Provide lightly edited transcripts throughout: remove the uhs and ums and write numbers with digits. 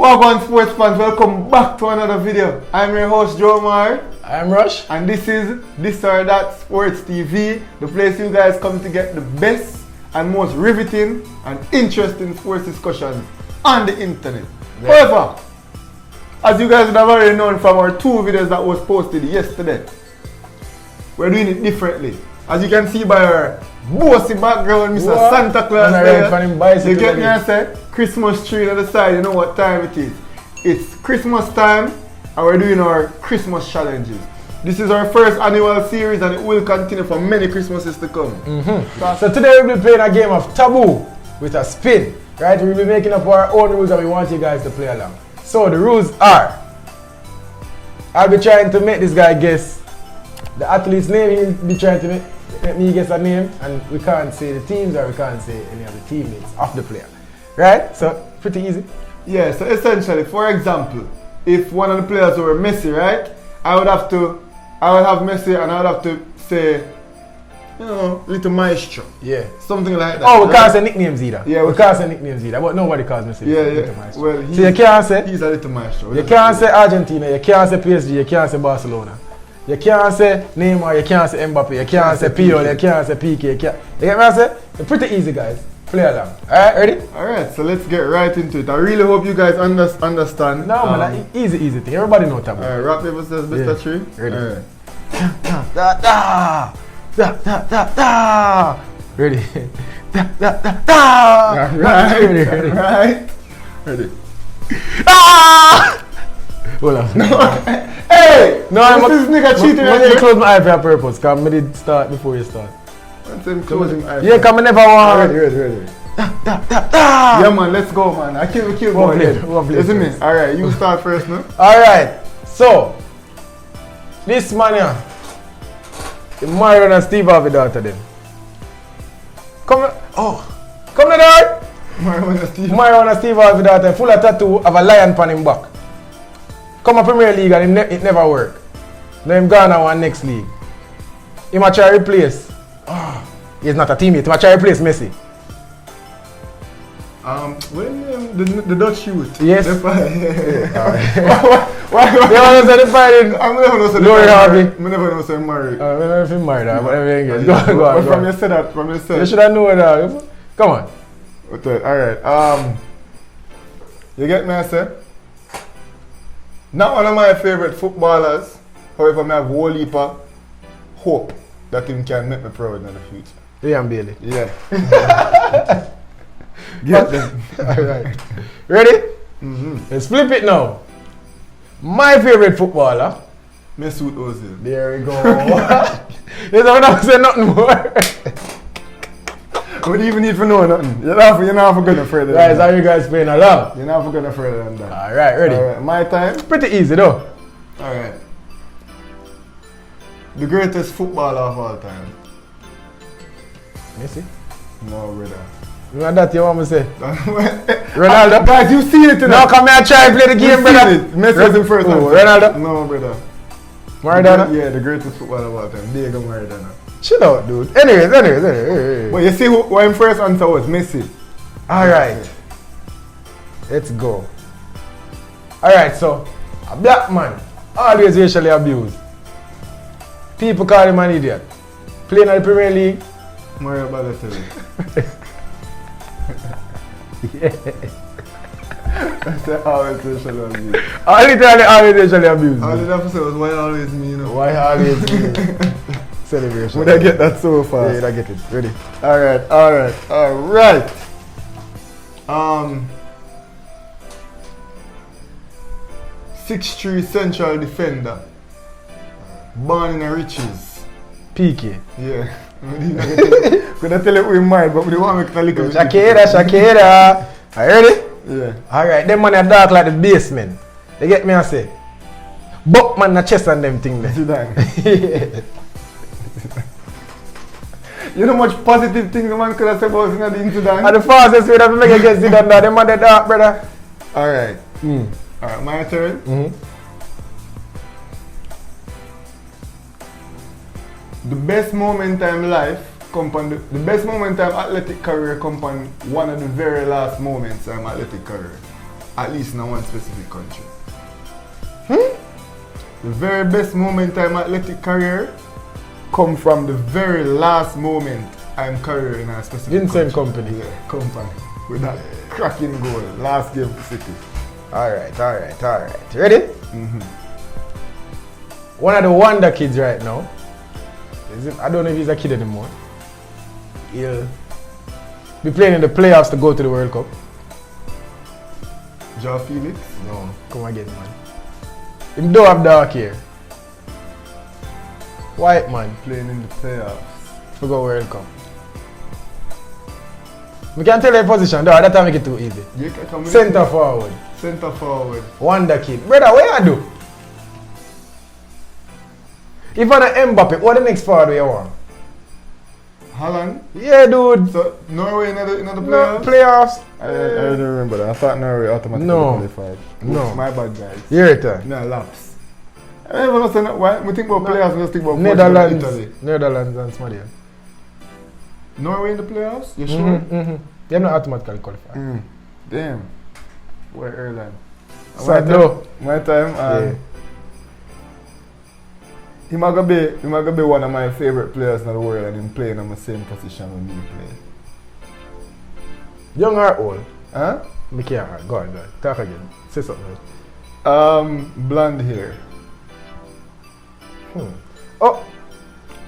Welcome sports fans, welcome back to another video. I'm your host Joe Mar. I'm Rush. And this is This or That Sports TV, the place you guys come to get the best and most riveting and interesting sports discussions on the internet. Yeah. However, as you guys would have already known from our two videos that was posted yesterday, we're doing it differently. As you can see by our bossy background, Mr. What? Santa Claus there. You get me, I say? Christmas tree on the side, you know what time it is. It's Christmas time and we're doing our Christmas challenges. This is our first annual series and it will continue for many Christmases to come. So today we'll be playing a game of Taboo with a spin. Right? We'll be making up our own rules and we want you guys to play along. So the rules are, I'll be trying to make this guy guess the athlete's name. He'll be trying to make me guess a name, and we can't say the teams or we can't say any of the teammates of the player. Right? So pretty easy. Yeah, so essentially, for example, if one of the players were Messi, right? I would have Messi and I would have to say, you know, little maestro. Yeah. Something like that. Oh, we can't say nicknames either. Yeah, we can't say nicknames either, but nobody calls Messi little maestro. Well, so you can't say, he's a little maestro. You can't say Argentina, you can't say PSG, you can't say Barcelona. You can't say Neymar, you can't say Mbappe, you can't say Pio, you can't say PK, you get me I say? It's pretty easy, guys. Play along. Alright, ready? Alright, so let's get right into it. I really hope you guys understand. No, man, easy thing. Everybody knows Taboo. Alright, rock, paper, scissors, Mr. Tree. Ready? Alright. Da da da da da da. Ready? Da da da da. Alright. Ready. Ah! Hold on. No. Hey! No, this nigga cheating right here. here. Close my eye for a purpose, because I did start before you start. Close him eye. Yeah, come on, never want. Ready. Da da da da. Yeah, man, let's go, man. I can't kill going ahead. Listen me. Alright, you start first, no? Alright, so this man here, the Mario and Steve Harvey daughter them. Come the door. Mario and Steve Harvey daughter full of tattoo of a lion on him back. Come a Premier League and it never work. Now him gone now one next league. He might try replace. He's not a teammate. He might try replace Messi. The Dutch youth. Yes. Why? They always say the fighting. I'm never know say Lori Harvey. I never know say married. I never been married, but everything good. Go on. From you said that. From you said. You should have known that. Come on. Okay. Alright. You get me, I say? Not one of my favorite footballers. However, I have a whole heap of hope that him can make me proud in the future. Liam Bailey. Yeah. Get them. Alright. Ready? Let's flip it now. My favorite footballer. Mesut Ozil. There we go. Yes, I'm not saying nothing more. We don't even need to know nothing. You're not going to further. Guys, how you guys playing along? You're not going to further than that. Alright, ready? Alright, my time. Pretty easy though. Alright. The greatest footballer of all time. Messi? No, brother. You know that you want me to say? Ronaldo? Guys, you seen it now. Come here and try and play the game, brother. Messi was in first. Ronaldo? No, brother. Maradona? Yeah, the greatest footballer of all time. Diego Maradona. Chill out, dude. Anyways. But you see who my first answer was Messi. Alright. Let's go. Alright, so a black man, always racially abused. People call him an idiot. Playing in the Premier League. Mario Balotelli. That's always racially abused. Always racially abused. All you have to say was why always me, you know? Why always me? Celebration. Would I get that so fast? Yeah, I get it. Ready? Alright. 6'3" central defender. Born in a riches. PK. Yeah. Could I tell you we're married, but we don't want to make a little bit. Shakira. Are you ready? Yeah. Alright, them man are dark like the basement. They get me I say. Buck man the chest and them thing there. Zidane. You know much positive things the man could have said about Zinedine Zidane? And the fastest way that we make against Zidane now, them man are dark, brother. Alright. Alright, my turn. The best moment in life the best moment in my athletic career come on one of the very last moments in my athletic career. at least in one specific country. The very best moment in my athletic career come from the very last moment I'm career in a specific Vincent country. Company. Yeah, company. With that cracking goal, last game for City. Alright. Ready? One of the wonder kids right now. I don't know if he's a kid anymore. He'll be playing in the playoffs to go to the World Cup. Joao Felix? No, come again, man. Him don't have dark hair. White man. Playing in the playoffs. For go World Cup. We can tell your position, though. That time make it too easy. Center forward. Center forward. Wonder kid. Brother, what you do? If I'm an Mbappe, what the next forward you want? Holland? Yeah, dude. So, Norway in the playoffs? No, playoffs. I don't remember that. I thought Norway automatically qualified. No. My bad, guys. Your turn. No, laps. I never know why we think about playoffs, we just think about Netherlands. Italy. Netherlands and Somalia. Norway in the playoffs? You sure? They're not automatically qualified. Damn. Where Ireland? So, My time. yeah. He might be one of my favorite players in the world and him playing on the same position when me play. Young or old? Huh? Me can't. Go on. Talk again. Say something. Blonde hair. Oh,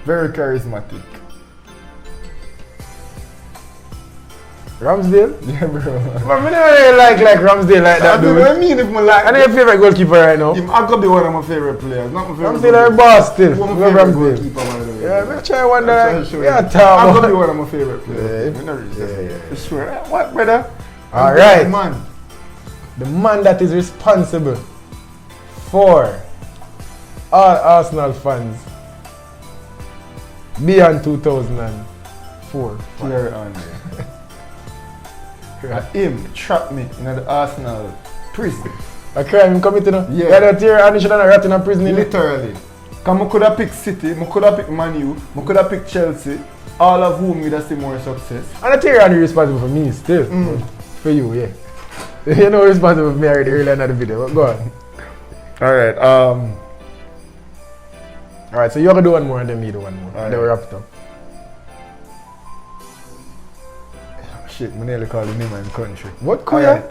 very charismatic. Ramsdale? Yeah, bro. But I don't really like Ramsdale like that, dude. What I mean if I like... I know your favorite goalkeeper right now. Him, I could be one of my favorite players. Not my favorite Ramsdale is boss still. One of Love my favorite Ramsdale. goalkeeper, by the way. Yeah, I'm trying one that. Yeah, I Taboo. could be one of my favorite players. Yeah. For sure. What, brother? Alright. Man. The man that is responsible for all Arsenal fans beyond 2004. Thierry Henry. Him trapped me in the Arsenal prison. A crime committed, no? Yeah. Yeah, Thierry Henry should have rot in a prison. Literally. Because I could have picked City, I could have picked Man U, I could have picked Chelsea, all of whom would have seen more success. And Thierry Henry responsible for me still. For you, yeah. You know responsible for me already earlier in the video, but go on. Alright, Alright, so you're gonna do one more and then me do one more. Right. And then we wrap it up. shit, I nearly called the name of the country. What Korea?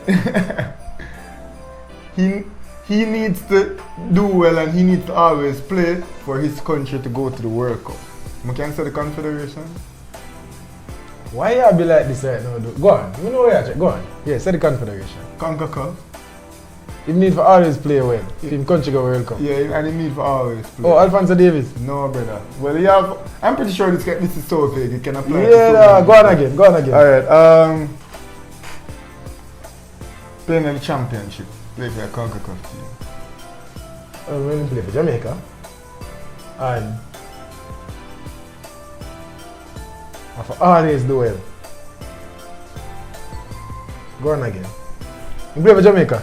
He needs to do well and he needs to always play for his country to go to the World Cup. I can say the Confederation. Why you be like this right now, dude? Go on. You know where you go on. Yeah, say the Confederation. CONCACAF. He need for always play well. If him country go World Cup. Yeah, and he need for always play. Oh, Alphonso Davies. No, brother. Well, you have. I'm pretty sure this is so vague. It can apply. Yeah, go on again. Go on again. Alright. Playing in the championship. Play for a CONCACAF team. When he play for Jamaica. And for always do well. Go on again. You play for Jamaica.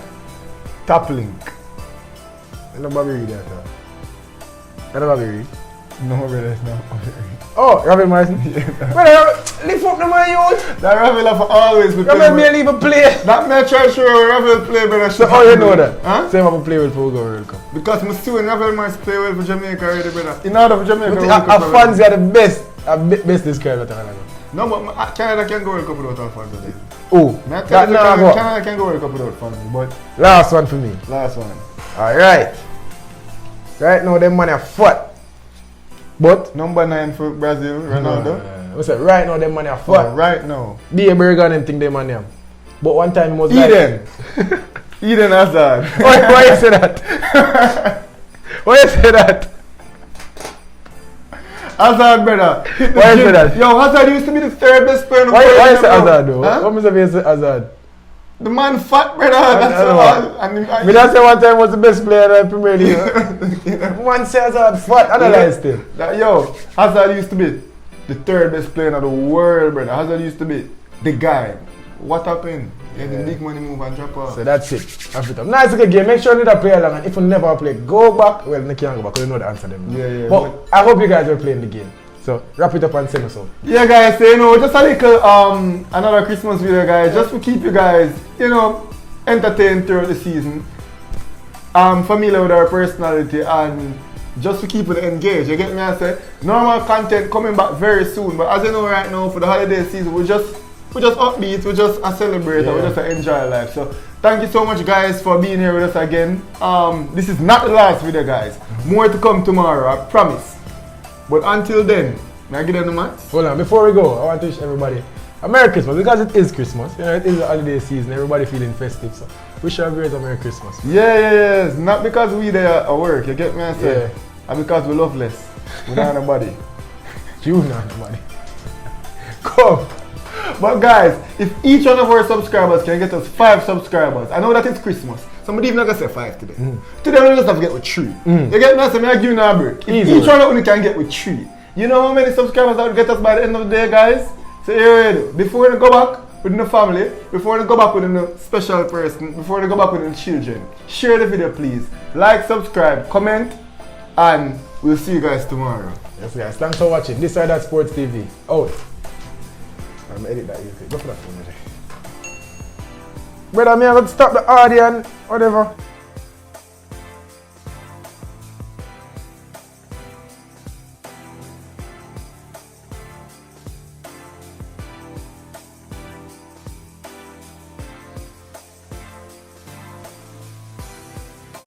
Top link. You know Bobby Reed that. You know Bobby Reed? No, brother, it's not. Oh, Ravel Morrison? Yeah. Brother, lift up the man youth. That Ravel have always been Ravel may leave a play. That may try to show Ravel play, brother. So, oh, you know that? Huh? Same have a play with for World Cup. Because I'm still in Ravel must play well for Jamaica already, brother. In order for Jamaica, Our fans are the best. Best described that I know. No, but Canada can go World Cup without our fans. Oh, that now go. Canada can go World Cup without fans, but last one for me. last one. Alright. Right now, them money are fought. But Number 9 for Brazil, Ronaldo. What's that? Right now, them money are fought. Right now. Be a burger and them think them money. But one time, most Eden. Eden Hazard. Why you say that? Why you say that? Hazard, brother. Why you say that? Yo, Hazard used to be the third best player in the world. Why you say Hazard though? Huh? What means you say Hazard? The man fat, brother. That's all. Me not say one time was the best player in the Premier League. Man say Hazard fat. Analyze it. Yo, Hazard used to be the third best player in the world, brother. Hazard used to be the guy. What happened? Yeah, the big money move and drop off. So that's it. Nice game. Make sure you need to play along, and if you never play, go back. Well, you can't go back because you know the answer them. Yeah. But I hope you guys are playing the game. So wrap it up and send us out. Yeah, guys. So, just a little another Christmas video, guys. Just to keep you guys, entertain throughout the season, familiar with our personality, and just to keep it engaged. You get me? I say normal content coming back very soon, but as you know right now for the holiday season, we just upbeat, we just celebrate, and we just enjoy life. So thank you so much, guys, for being here with us again. This is not the last video, guys. More to come tomorrow, I promise. But until then, may I give them the match? Hold on, before we go, I want to wish everybody a Merry Christmas, because it is Christmas. You know, it is the holiday season, everybody feeling festive. So wish you a great Merry Christmas. Yes. Not because we there at work, you get me? I say, Yeah. and because we love less. We don't have nobody. You not nobody. Come. But guys, if each one of our subscribers can get us 5 subscribers, I know that it's Christmas. Somebody even not gonna say 5 today. Today we just have to get with 3. You get me? So I give you a break. If each one of you can get with 3. You know how many subscribers that would get us by the end of the day, guys? So here we go. Before we go back within the family, before we go back within the special person, before we go back within the children, share the video please. Like, subscribe, comment, and we'll see you guys tomorrow. Yes guys, thanks for watching. This side at Sports TV. Out. I'm edit that easy. Go for that for me. Brother, me, I'm gonna stop the audio and whatever.